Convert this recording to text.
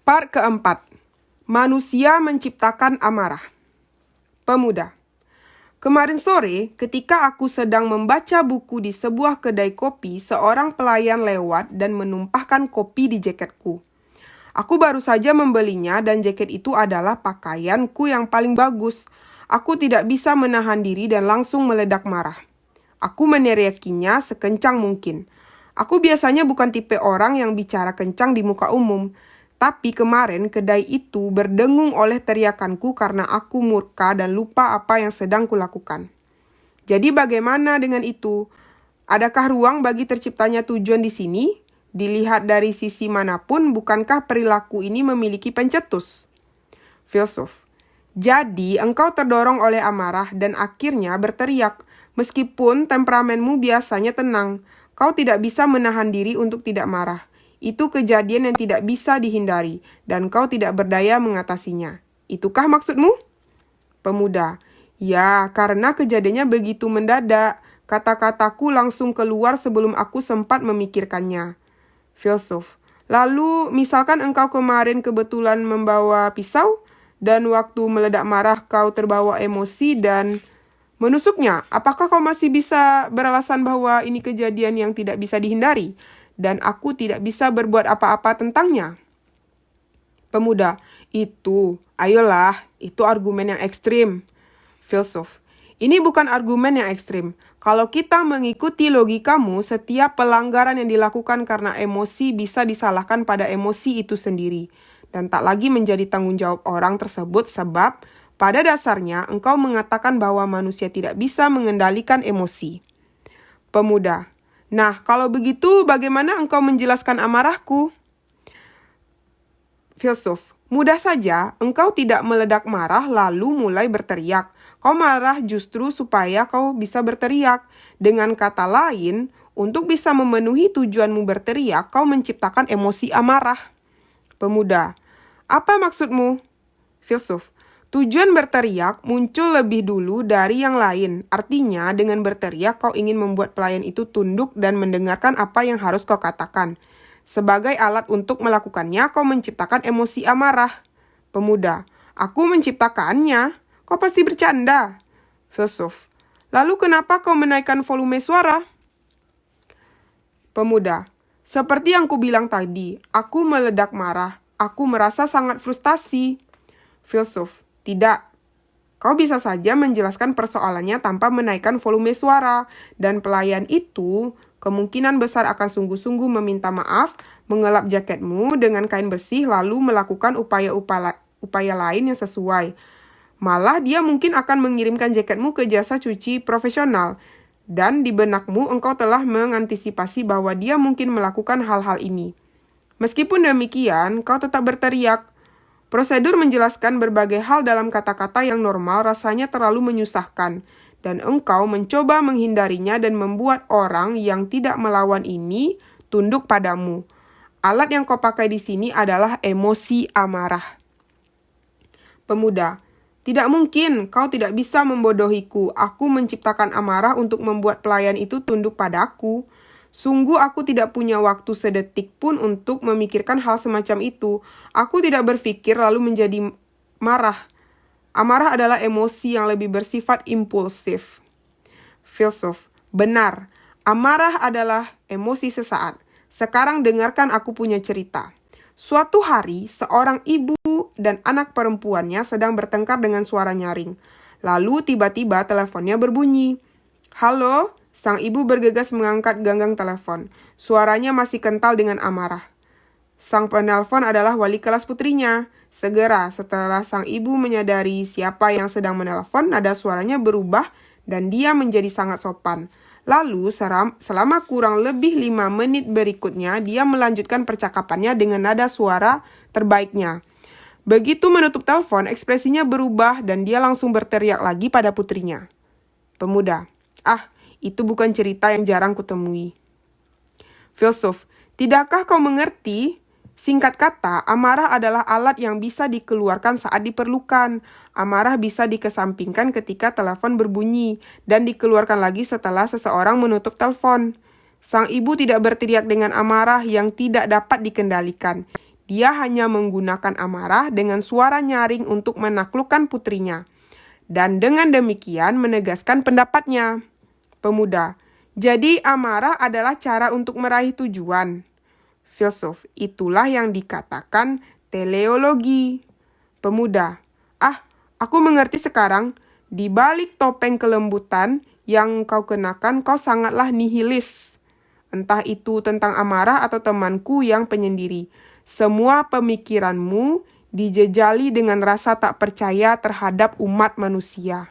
Part keempat. Manusia menciptakan amarah. Pemuda. Kemarin sore, ketika aku sedang membaca buku di sebuah kedai kopi, seorang pelayan lewat dan menumpahkan kopi di jaketku. Aku baru saja membelinya dan jaket itu adalah pakaianku yang paling bagus. Aku tidak bisa menahan diri dan langsung meledak marah. Aku meneriakinya sekencang mungkin. Aku biasanya bukan tipe orang yang bicara kencang di muka umum. Tapi kemarin kedai itu berdengung oleh teriakanku karena aku murka dan lupa apa yang sedang kulakukan. Jadi bagaimana dengan itu? Adakah ruang bagi terciptanya tujuan di sini? Dilihat dari sisi manapun, bukankah perilaku ini memiliki pencetus? Filsuf. Jadi engkau terdorong oleh amarah dan akhirnya berteriak. Meskipun temperamenmu biasanya tenang, kau tidak bisa menahan diri untuk tidak marah. Itu kejadian yang tidak bisa dihindari, dan kau tidak berdaya mengatasinya. Itukah maksudmu? Pemuda. Ya, karena kejadiannya begitu mendadak. Kata-kataku langsung keluar sebelum aku sempat memikirkannya. Filsuf. Lalu, misalkan engkau kemarin kebetulan membawa pisau, dan waktu meledak marah kau terbawa emosi dan menusuknya. Apakah kau masih bisa beralasan bahwa ini kejadian yang tidak bisa dihindari? Dan aku tidak bisa berbuat apa-apa tentangnya? Pemuda, ayolah, itu argumen yang ekstrim. Filsuf, ini bukan argumen yang ekstrim. Kalau kita mengikuti logikamu, setiap pelanggaran yang dilakukan karena emosi bisa disalahkan pada emosi itu sendiri. Dan tak lagi menjadi tanggung jawab orang tersebut sebab pada dasarnya engkau mengatakan bahwa manusia tidak bisa mengendalikan emosi. Pemuda, nah, kalau begitu bagaimana engkau menjelaskan amarahku? Filsuf, mudah saja, engkau tidak meledak marah lalu mulai berteriak. Kau marah justru supaya kau bisa berteriak. Dengan kata lain, untuk bisa memenuhi tujuanmu berteriak, kau menciptakan emosi amarah. Pemuda, apa maksudmu? Filsuf, tujuan berteriak muncul lebih dulu dari yang lain. Artinya, dengan berteriak kau ingin membuat pelayan itu tunduk dan mendengarkan apa yang harus kau katakan. Sebagai alat untuk melakukannya, kau menciptakan emosi amarah. Pemuda, aku menciptakannya. Kau pasti bercanda. Filsuf, lalu kenapa kau menaikkan volume suara? Pemuda, seperti yang kubilang tadi, aku meledak marah. Aku merasa sangat frustasi. Filsuf, tidak. Kau bisa saja menjelaskan persoalannya tanpa menaikkan volume suara, dan pelayan itu kemungkinan besar akan sungguh-sungguh meminta maaf, mengelap jaketmu dengan kain bersih lalu melakukan upaya lain yang sesuai. Malah dia mungkin akan mengirimkan jaketmu ke jasa cuci profesional, dan di benakmu engkau telah mengantisipasi bahwa dia mungkin melakukan hal-hal ini. Meskipun demikian, kau tetap berteriak. Prosedur menjelaskan berbagai hal dalam kata-kata yang normal rasanya terlalu menyusahkan, dan engkau mencoba menghindarinya dan membuat orang yang tidak melawan ini tunduk padamu. Alat yang kau pakai di sini adalah emosi amarah. Pemuda, tidak mungkin, kau tidak bisa membodohiku. Aku menciptakan amarah untuk membuat pelayan itu tunduk padaku. Sungguh aku tidak punya waktu sedetik pun untuk memikirkan hal semacam itu. Aku tidak berpikir lalu menjadi marah. Amarah adalah emosi yang lebih bersifat impulsif. Filsuf, benar. Amarah adalah emosi sesaat. Sekarang dengarkan aku punya cerita. Suatu hari, seorang ibu dan anak perempuannya sedang bertengkar dengan suara nyaring. Lalu tiba-tiba teleponnya berbunyi. Halo? Sang ibu bergegas mengangkat ganggang telepon. Suaranya masih kental dengan amarah. Sang penelpon adalah wali kelas putrinya. Segera setelah sang ibu menyadari siapa yang sedang menelpon, nada suaranya berubah dan dia menjadi sangat sopan. Lalu selama kurang lebih 5 menit berikutnya, dia melanjutkan percakapannya dengan nada suara terbaiknya. Begitu menutup telepon, ekspresinya berubah dan dia langsung berteriak lagi pada putrinya. Pemuda, itu bukan cerita yang jarang kutemui. Filsuf, tidakkah kau mengerti? Singkat kata, amarah adalah alat yang bisa dikeluarkan saat diperlukan. Amarah bisa dikesampingkan ketika telepon berbunyi dan dikeluarkan lagi setelah seseorang menutup telepon. Sang ibu tidak berteriak dengan amarah yang tidak dapat dikendalikan. Dia hanya menggunakan amarah dengan suara nyaring untuk menaklukkan putrinya. Dan dengan demikian menegaskan pendapatnya. Pemuda, jadi amarah adalah cara untuk meraih tujuan. Filsuf, itulah yang dikatakan teleologi. Pemuda, aku mengerti sekarang. Di balik topeng kelembutan yang kau kenakan, kau sangatlah nihilis. Entah itu tentang amarah atau temanku yang penyendiri. Semua pemikiranmu dijejali dengan rasa tak percaya terhadap umat manusia.